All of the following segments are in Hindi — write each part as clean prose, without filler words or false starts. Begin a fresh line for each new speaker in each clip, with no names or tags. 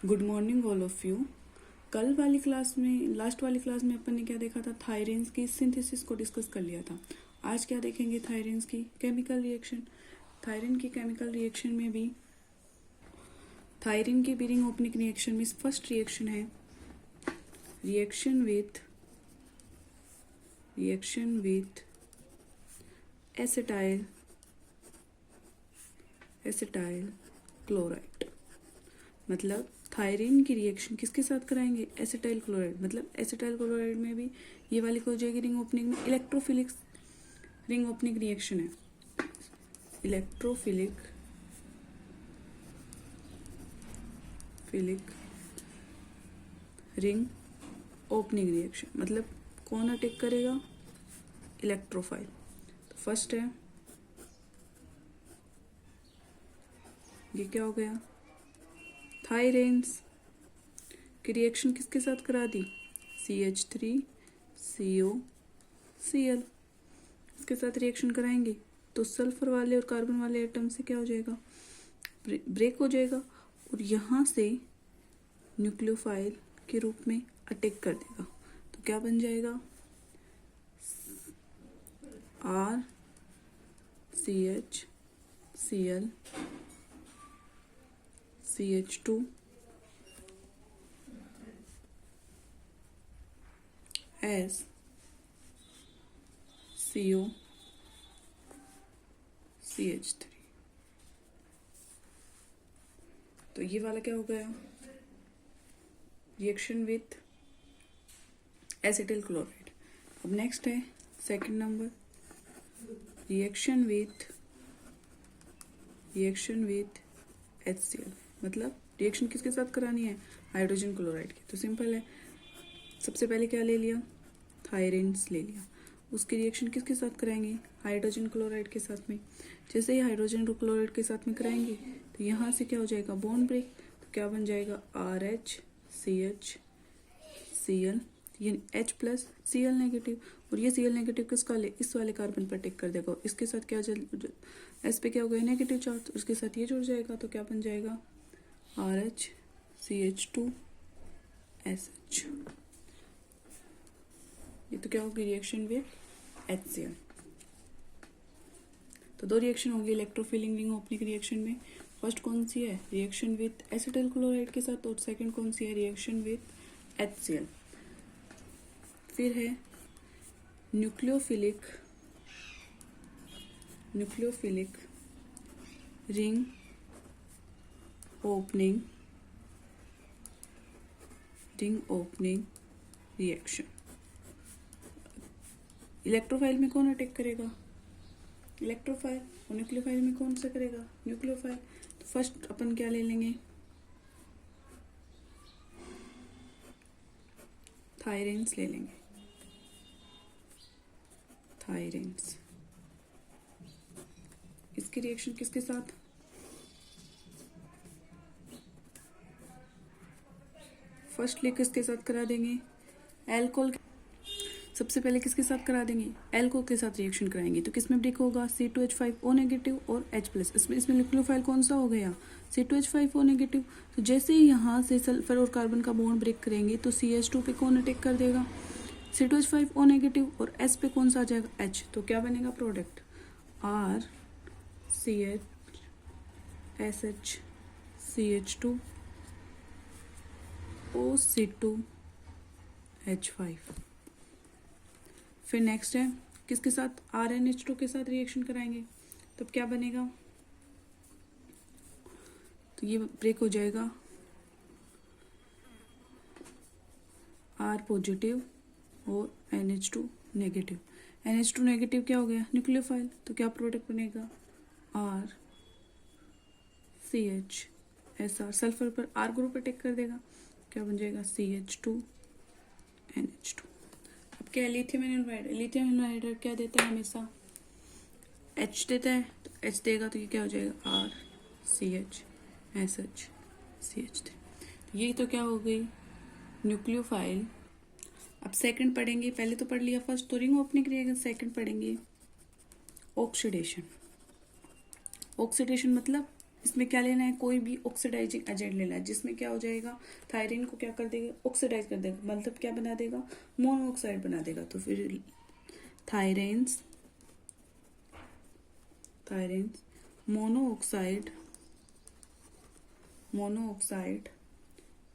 Good morning all of you. कल वाली क्लास में लास्ट वाली क्लास में अपन ने क्या देखा था, थायरेन्स की सिंथेसिस को डिस्कस कर लिया था। आज क्या देखेंगे, थायरेन्स की केमिकल रिएक्शन। थायरिन की केमिकल रिएक्शन में भी थायरिन की बीरिंग ओपनिंग रिएक्शन में फर्स्ट रिएक्शन है रिएक्शन विथ एसिटाइल क्लोराइड। मतलब थायरीन की रिएक्शन किसके साथ कराएंगे, एसिटाइल क्लोराइड। मतलब एसिटाइल क्लोराइड में भी ये वाली हो जाएगी रिंग ओपनिंग में इलेक्ट्रोफिलिक रिंग ओपनिंग रिएक्शन है। इलेक्ट्रोफिलिक रिंग ओपनिंग रिएक्शन मतलब कौन अटैक करेगा, इलेक्ट्रोफाइल। तो फर्स्ट है, ये क्या हो गया, थायरेन्स की रिएक्शन किसके साथ करा दी, CH3COCl इसके साथ रिएक्शन कराएंगे तो सल्फर वाले और कार्बन वाले एटम से क्या हो जाएगा, ब्रेक हो जाएगा और यहाँ से न्यूक्लियोफाइल के रूप में अटैक कर देगा। तो क्या बन जाएगा, RCHCl CH2 S CO CH3। तो ये वाला क्या हो गया, रिएक्शन विथ एसिटिल क्लोराइड। अब नेक्स्ट है second number, reaction with HCl। मतलब रिएक्शन किसके साथ करानी है, हाइड्रोजन क्लोराइड की। तो सिंपल है, सबसे पहले क्या ले लिया, थायरेन्स ले लिया। उसकी रिएक्शन किसके साथ कराएंगे, हाइड्रोजन क्लोराइड के साथ में। जैसे ही हाइड्रोजन क्लोराइड के साथ में कराएंगे तो यहाँ से क्या हो जाएगा, बॉन्ड ब्रेक। तो क्या बन जाएगा, RHCHCl, ये H+Cl नेगेटिव, और ये Cl नेगेटिव किसका ले, इस वाले कार्बन पर टिक कर देगा। इसके साथ क्या S पे क्या हो गया, नेगेटिव चार्ज, तो उसके साथ ये जुड़ जाएगा। तो क्या बन जाएगा, RHCH2SH। ये तो क्या होगी, रिएक्शन विद HCl। तो दो रिएक्शन होंगी इलेक्ट्रोफिलिंग रिंग ओपनिंग रिएक्शन में। फर्स्ट कौन सी है, रिएक्शन विद एसिटाइल क्लोराइड के साथ, और सेकंड कौन सी है, रिएक्शन विद HCl। फिर है nucleophilic ring opening reaction. Electrophile में कौन अटैक करेगा, इलेक्ट्रोफाइल, और न्यूक्लियोफाइल में कौन सा करेगा, न्यूक्लियोफाइल। तो फर्स्ट अपन क्या ले लेंगे, थायरेन्स ले लेंगे। थायरेन्स इसकी रिएक्शन किसके साथ, फर्स्टली किसके साथ करा देंगे, एल्कोहल। सबसे पहले किसके साथ करा देंगे, एल्कोहल के साथ रिएक्शन कराएंगे। तो किसमें ब्रेक होगा, C2H5O नेगेटिव और H+। इसमें न्यूक्लियोफाइल कौन सा हो गया, C2H5O नेगेटिव। तो जैसे ही यहाँ से सल्फर और कार्बन का बॉन्ड ब्रेक करेंगे तो CH2 पे कौन अटैक कर देगा, C2H5O नेगेटिव, और S पे कौन सा आ जाएगा, H। तो क्या बनेगा प्रोडक्ट, RCHSH CH2 OC2H5। फिर नेक्स्ट है किसके साथ, RnH2 के साथ रिएक्शन कराएंगे। तब क्या बनेगा, तो ये ब्रेक हो जाएगा, R पॉजिटिव और NH2 नेगेटिव। NH2 नेगेटिव क्या हो गया, न्यूक्लियोफाइल। तो क्या प्रोडक्ट बनेगा, RCHSR, सल्फर पर R ग्रुप अटैक कर देगा। क्या बन जाएगा, CH2NH2। अब क्या है, लिथियम एनहाइड्राइड क्या देता है, हमेशा H देता है। तो H देगा तो ये क्या हो जाएगा, RCHSH CH3। ये तो क्या हो गई, न्यूक्लियोफाइल। अब सेकंड पढ़ेंगे, पहले तो पढ़ लिया फर्स्ट, तो रिंग ओपनिंग रिएक्शन। सेकंड पढ़ेंगे ऑक्सीडेशन। ऑक्सीडेशन मतलब इसमें क्या लेना है, कोई भी ऑक्सीडाइजिंग एजेंट लेना है जिसमें क्या हो जाएगा, थायरीन को क्या कर देगा, ऑक्सीडाइज कर देगा, मतलब क्या बना देगा, मोनोऑक्साइड बना देगा। तो फिर thiiranes monoxide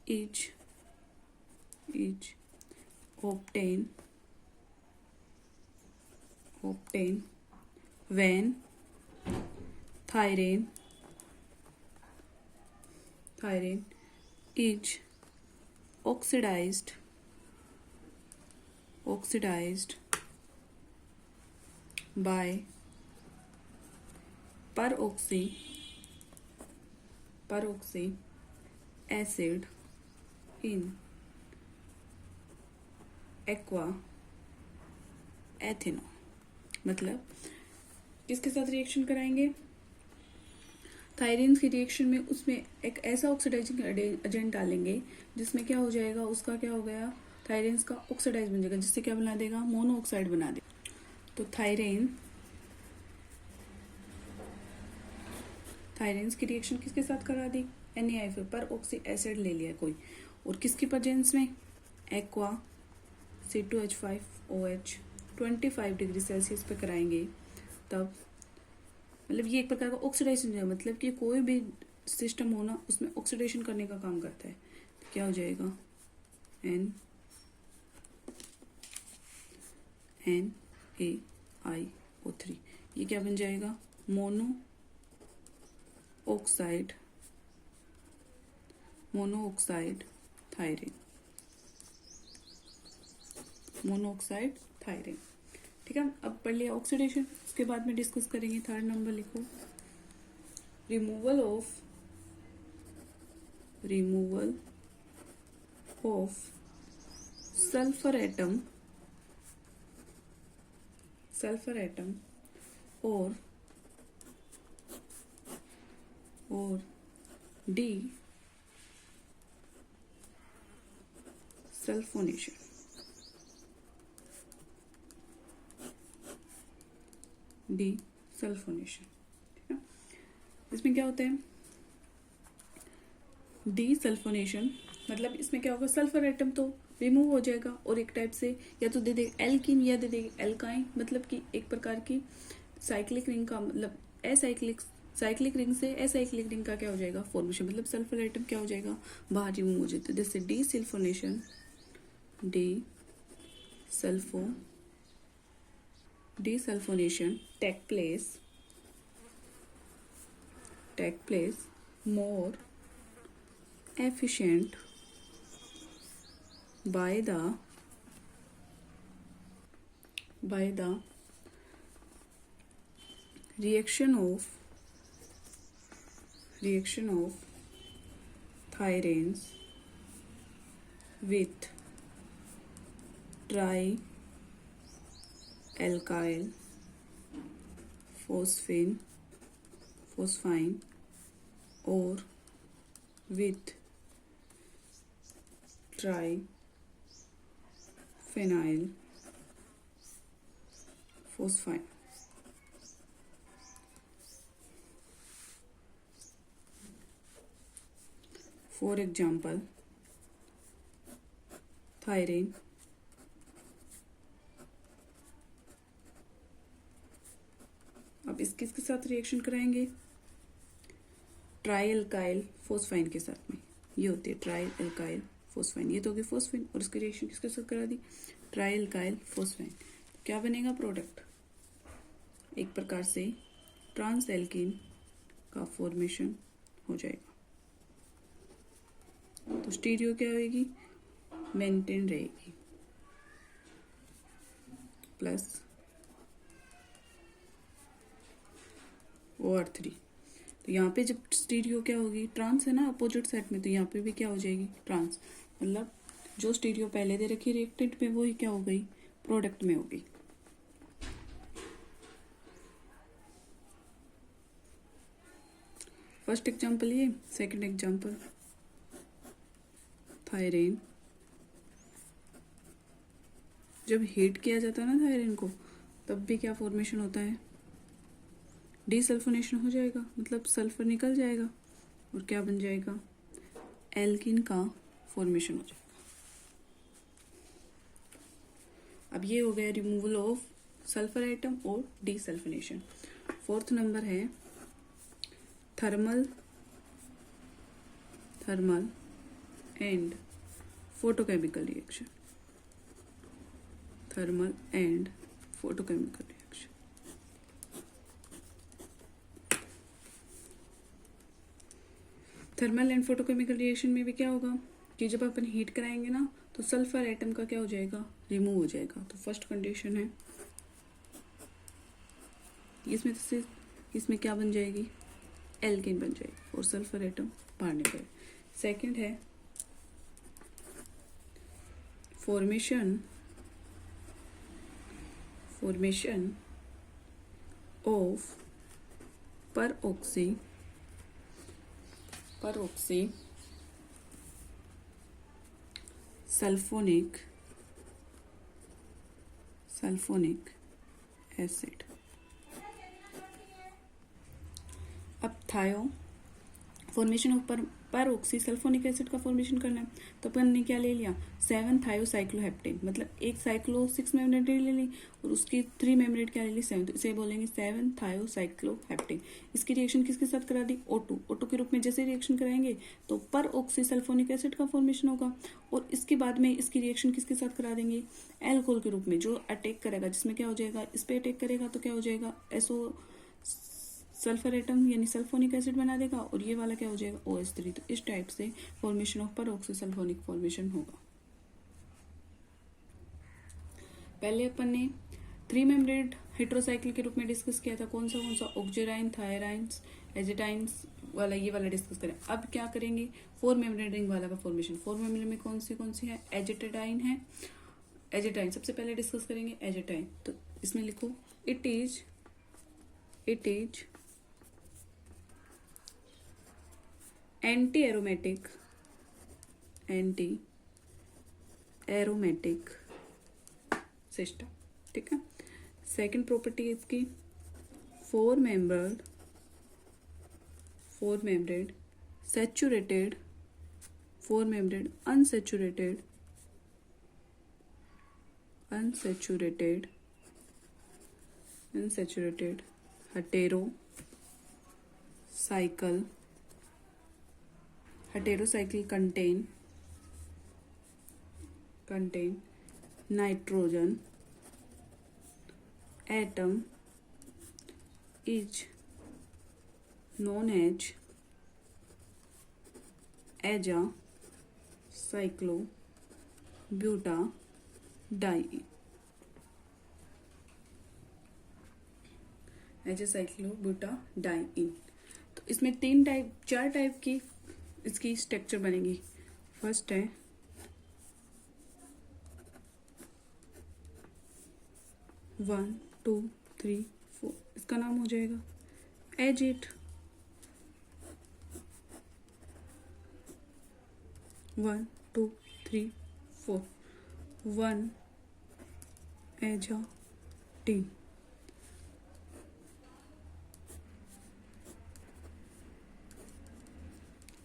is obtain when thyrene is oxidized by peroxy acid in aqua ethanol. मतलब किसके साथ रिएक्शन कराएंगे, थायरीन की रिएक्शन में उसमें एक ऐसा ऑक्सीडाइजिंग एजेंट डालेंगे जिसमें क्या हो जाएगा, उसका क्या हो गया, थायरीन का ऑक्सीडाइज बन जाएगा, जिससे क्या बना देगा, मोनोऑक्साइड बना देगा। तो थायरीन की रिएक्शन किसके साथ करा दी, NaI पर ऑक्सी एसिड ले लिया कोई, और किसकी प्रेजेंस में, एक्वा C2H5OH 25 डिग्री सेल्सियस पे कराएंगे। तब मतलब ये एक प्रकार का ऑक्सीडेशन है, मतलब कि कोई भी सिस्टम हो ना उसमें ऑक्सीडेशन करने का काम करता है। तो क्या हो जाएगा, NaIO3, ये क्या बन जाएगा, मोनोऑक्साइड थायरीन। ठीक है, अब पढ़ लिया ऑक्सीडेशन, उसके बाद में डिस्कस करेंगे। थर्ड नंबर लिखो, रिमूवल ऑफ सल्फर एटम और डीसल्फोनेशन। ठीक है, इसमें क्या होता है, डीसल्फोनेशन मतलब इसमें क्या होगा, सल्फर एटम तो रिमूव हो जाएगा और एक टाइप से या तो दे देगा एल्किन या दे देगा एल्काइन, मतलब कि एक प्रकार की साइक्लिक रिंग का, मतलब साइक्लिक रिंग से एसाइक्लिक रिंग का क्या हो जाएगा, फॉर्मेशन, मतलब सल्फर एटम क्या हो जाएगा, बाहर रिमूव हो जाता है। जैसे डीसल्फोनेशन take place more efficient by the reaction of thyrenes with trialkyl phosphine or with triphenyl phosphine। For example, thyrene अब किसके साथ रिएक्शन कराएंगे, ट्राइएल्काइल फोस्फाइन के साथ में, ये होती है ट्राइएल्काइल फोस्फाइन, ये तो होगी फोस्फाइन, और इसकी रिएक्शन किसके साथ करा दी, ट्राइएल्काइल फोस्फाइन। क्या बनेगा प्रोडक्ट, एक प्रकार से ट्रांस एल्कीन का फॉर्मेशन हो जाएगा। तो स्टीरियो क्या होगी, मेंटेन रहेगी, प्लस OR3। तो यहाँ पे जब स्टीरियो क्या होगी, ट्रांस है ना अपोजिट साइड में, तो यहाँ पे भी क्या हो जाएगी, ट्रांस, मतलब जो स्टीरियो पहले दे रखी रिएक्टेंट में वही क्या हो गई, प्रोडक्ट में होगी। फर्स्ट एग्जांपल ये, सेकंड एग्जांपल थायरीन, जब हीट किया जाता है ना थायरीन को, तब भी क्या फॉर्मेशन होता है, डीसल्फोनेशन हो जाएगा, मतलब सल्फर निकल जाएगा और क्या बन जाएगा, एल्कीन का फॉर्मेशन हो जाएगा। अब ये हो गया रिमूवल ऑफ सल्फर एटम और डीसल्फोनेशन। फोर्थ नंबर है thermal and photochemical reaction. Thermal and photochemical reaction. Thermal and photochemical reaction में भी क्या होगा कि जब अपन हीट कराएंगे ना तो सल्फर एटम का क्या हो जाएगा, रिमूव हो जाएगा। तो फर्स्ट कंडीशन है इसमें क्या बन जाएगी, एल्केन बन जाएगी और सल्फर एटम बाहर निकल। सेकंड है formation of peroxy sulfonic acid. अब formation of peroxy sulfonic acid का फॉर्मेशन करना है तो अपन ने क्या ले लिया, 7-थायोसाइक्लोहेप्टेन, मतलब एक साइक्लो 6 मेम्ब्रेट ले ली और उसकी 3 मेम्ब्रेट क्या ले ली, 7, तो इसे बोलेंगे 7-थायोसाइक्लोहेप्टेन। इसकी रिएक्शन किसके साथ करा दी, O2 के रूप में जैसे रिएक्शन कराएंगे तो परऑक्सी सल्फोनिक एसिड का फॉर्मेशन होगा और इसके बाद में इसकी रिएक्शन किसके साथ करा देंगे, एल्कोहल के रूप में, जो अटैक करेगा, जिसमें क्या हो जाएगा, इस पे अटैक करेगा तो क्या हो जाएगा, SO सल्फर एटम यानी सल्फोनिक एसिड बना देगा और ये वाला क्या हो जाएगा, OH3। तो इस टाइप से formation of peroxy sulphonic formation होगा। पहले अपन ने 3 मेम्ब्रेड हेट्रोसाइकिल के रूप में डिस्कस किया था, कौन सा ऑक्जेराइन, थायराइन्स, एजेटाइन्स वाला, ये वाला डिस्कस करें। अब क्या करेंगे, 4 मेम्ब्रेड रिंग वाला का फॉर्मेशन। 4 मेम्ब्रेड में कौन सी है, एजेटाइड है। एजेटाइन सबसे पहले डिस्कस करेंगे, एजेटाइन। तो इसमें लिखो it is anti aromatic system, ठीक है। सेकंड प्रॉपर्टी इसकी 4 membered saturated, 4 membered unsaturated heterocycle contain nitrogen atom is known as a cyclobutadiene। Cyclobutadiene. तो इसमें 4 टाइप की इसकी स्ट्रक्चर बनेगी। फर्स्ट है 1 2 3 4, इसका नाम हो जाएगा एजिट। 1 2 3 4 1 एजाटीन।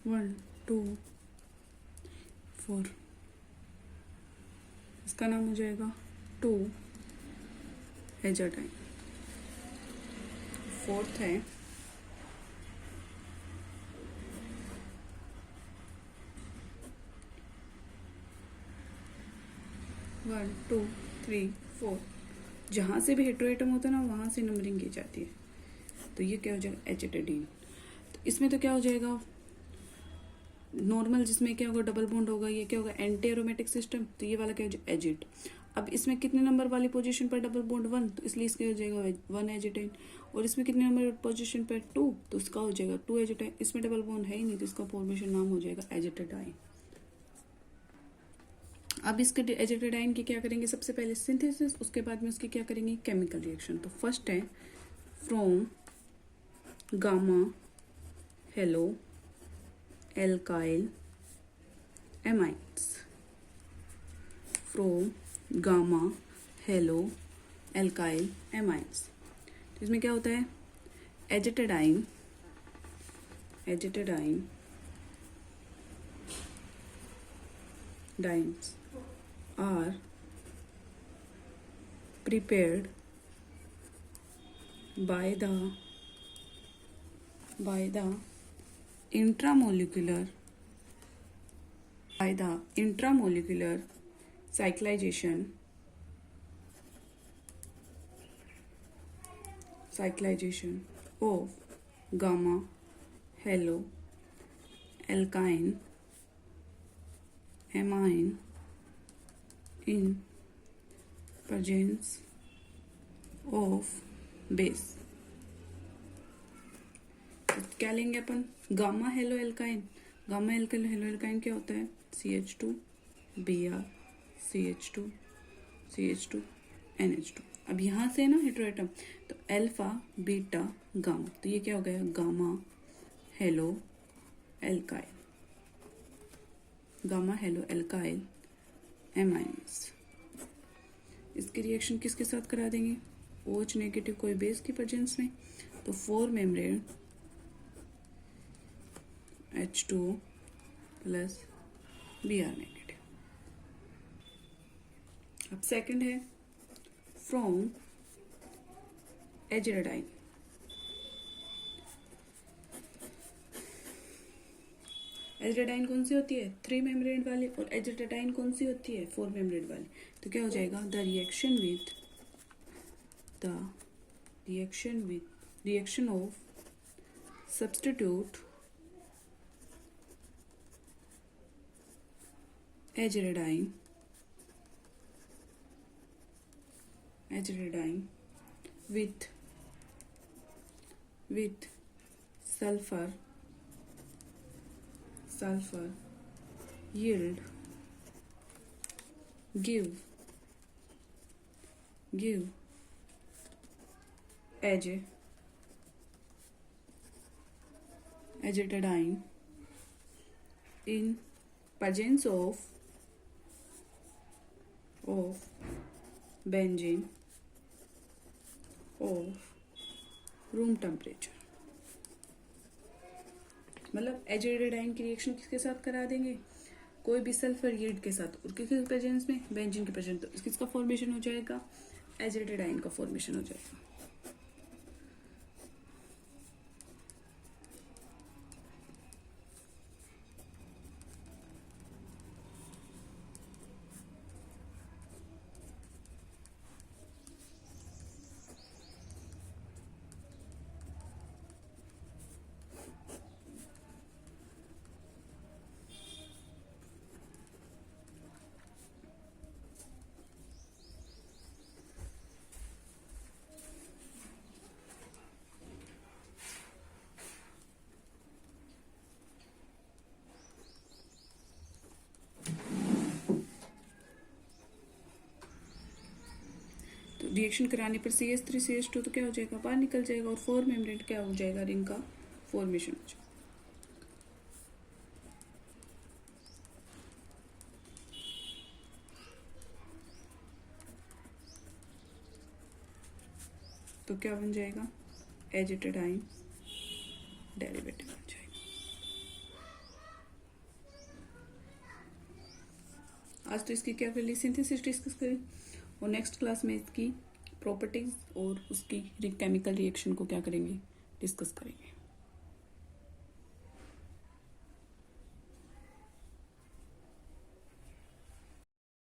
1 2 4, इसका नाम हो जाएगा 2 एजाटाइन। फोर्थ है 1 2 3 4, जहाँ से भी हेट्रोएटम होता है ना वहाँ से नंबरिंग की जाती है। तो ये क्या हो जाएगा, एजेटाडीन। तो इसमें तो क्या हो जाएगा, नॉर्मल जिसमें क्या होगा, डबल बॉन्ड होगा, ये क्या होगा, एंटी एरोमेटिक सिस्टम। तो ये वाला क्या हो जाएगा, एजिट। अब इसमें कितने नंबर वाली पोजीशन पर डबल बॉन्ड 1, तो इसलिए इसका हो जाएगा 1 एजिटाइन। और इसमें कितने नंबर पोजीशन पर 2, तो इसका हो जाएगा 2 एजिटाइन। इसमें डबल बॉन्ड है ही नहीं तो इसका फॉर्मेशन नाम हो जाएगा एजिटाडाइन। अब इसके एजिटाडाइन की क्या करेंगे, सबसे पहले सिंथेसिस, उसके बाद में उसकी क्या करेंगे, केमिकल रिएक्शन। तो फर्स्ट है from gamma hello alkyl amides. From gamma hello alkyl amides. इसमें क्या होता है, एजिटाडाइन dynes are prepared by the intramolecular cyclization of gamma halo alkyne amine in presence of base। तो क्या लेंगे अपन, gamma halo alkyne. Gamma halo alkyne क्या होता है, CH2 Br CH2 NH2। अब यहाँ से ना हेटेरोएटम, तो अल्फा बीटा गामा, तो ये क्या हो गया, गामा हेलो एल्काइल एमाइन्स। इसकी रिएक्शन किसके साथ करा देंगे, OH नेगेटिव कोई बेस की प्रेजेंस में, तो 4 membrane H2O plus Br negative. अब सेकंड है फ्रॉम एजिटाडाइन। एजिटाडाइन कौन सी होती है, 3 मेम्ब्रेन वाली, और एजिटाडाइन कौन सी होती है, 4 मेम्ब्रेन वाली। तो क्या हो जाएगा, the reaction of substitute azetidine with sulfur yield give azitatine in presence of benzene of room temperature. मतलब एजिटाडाइन की रिएक्शन किसके साथ करा देंगे, कोई भी सल्फर यील्ड के साथ, और किसके प्रेजेंस में, बेंजीन के प्रेजेंस, तो किसका फॉर्मेशन हो जाएगा, एजिटाडाइन का फॉर्मेशन हो जाएगा। रिएक्शन कराने पर CH3 CH2 तो क्या हो जाएगा, बाहर निकल जाएगा, और 4 मेम्ब्रेन क्या हो जाएगा, रिंग का फॉर्मेशन हो जाएगा। तो क्या बन जाएगा, एजिटाडाइन डेरिवेटिव बन जाएगा। आज तो इसकी क्या कर ली, सिंथेसिस डिस्कस करी, और नेक्स्ट क्लास में इसकी प्रॉपर्टीज और उसकी केमिकल रिएक्शन को क्या करेंगे, डिस्कस करेंगे।